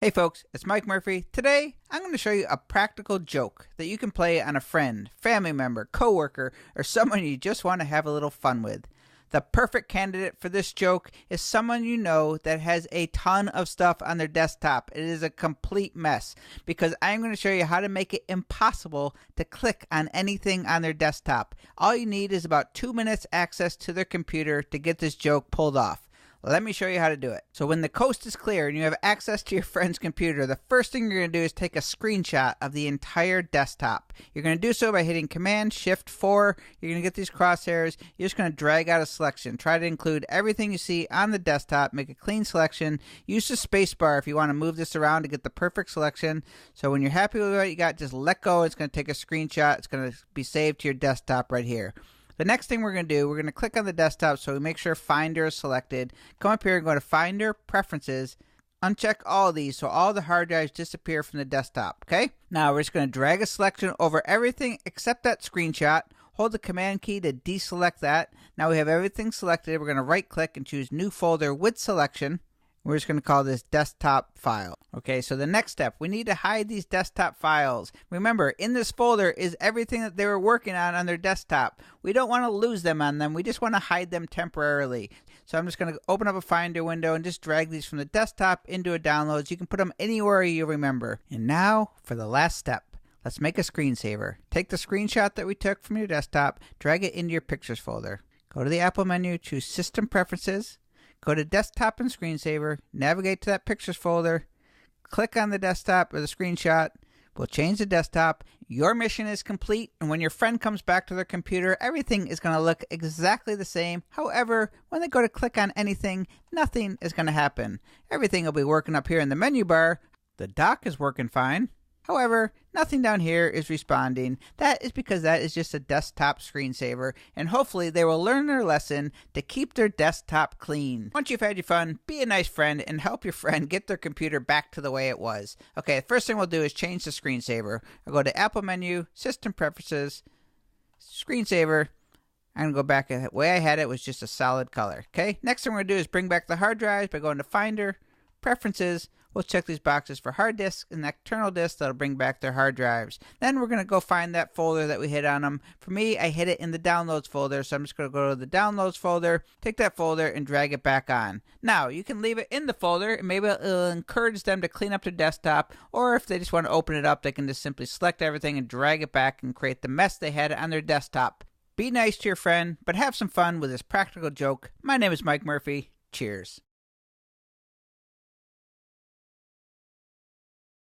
Hey folks, it's Mike Murphy. Today, I'm going to show you a practical joke that you can play on a friend, family member, coworker, or someone you just want to have a little fun with. The perfect candidate for this joke is someone you know that has a ton of stuff on their desktop. It is a complete mess because I'm going to show you how to make it impossible to click on anything on their desktop. All you need is about 2 minutes access to their computer to get this joke pulled off. Let me show you how to do it. So when the coast is clear and you have access to your friend's computer, the first thing you're going to do is take a screenshot of the entire desktop. You're going to do so by hitting Cmd Shift 4. You're going to get these crosshairs. You're just going to drag out a selection. Try to include everything you see on the desktop. Make a clean selection. Use the spacebar if you want to move this around to get the perfect selection. So when you're happy with what you got, just let go. It's going to take a screenshot. It's going to be saved to your desktop right here. The next thing we're going to do, we're going to click on the desktop so we make sure Finder is selected. Come up here and go to Finder, Preferences, uncheck all of these so all the hard drives disappear from the desktop, okay? Now we're just going to drag a selection over everything except that screenshot. Hold the Command key to deselect that. Now we have everything selected. We're going to right click and choose New Folder with Selection. We're just going to call this desktop file. Okay, so the next step, we need to hide these desktop files. Remember, in this folder is everything that they were working on their desktop. We don't want to lose them on them. We just want to hide them temporarily. So I'm just going to open up a Finder window and just drag these from the desktop into a downloads. You can put them anywhere you remember. And now for the last step. Let's make a screensaver. Take the screenshot that we took from your desktop, drag it into your Pictures folder. Go to the Apple menu, choose System Preferences. Go to Desktop and Screensaver, navigate to that Pictures folder, click on the desktop or the screenshot. We'll change the desktop. Your mission is complete, and when your friend comes back to their computer, everything is going to look exactly the same. However, when they go to click on anything, nothing is going to happen. Everything will be working up here in the menu bar. The dock is working fine. However, nothing down here is responding. That is because that is just a desktop screensaver, and hopefully they will learn their lesson to keep their desktop clean. Once you've had your fun, be a nice friend and help your friend get their computer back to the way it was. Okay, the first thing we'll do is change the screensaver. I'll go to Apple menu, System Preferences, Screensaver. I'm going to go back. The way I had it was just a solid color. Okay, next thing we're going to do is bring back the hard drives by going to Finder, Preferences. We'll check these boxes for hard disks and external disks that'll bring back their hard drives. Then we're going to go find that folder that we hid on them. For me, I hid it in the Downloads folder, so I'm just going to go to the Downloads folder, take that folder, and drag it back on. Now, you can leave it in the folder, and maybe it'll encourage them to clean up their desktop, or if they just want to open it up, they can just simply select everything and drag it back and create the mess they had on their desktop. Be nice to your friend, but have some fun with this practical joke. My name is Mike Murphy. Cheers.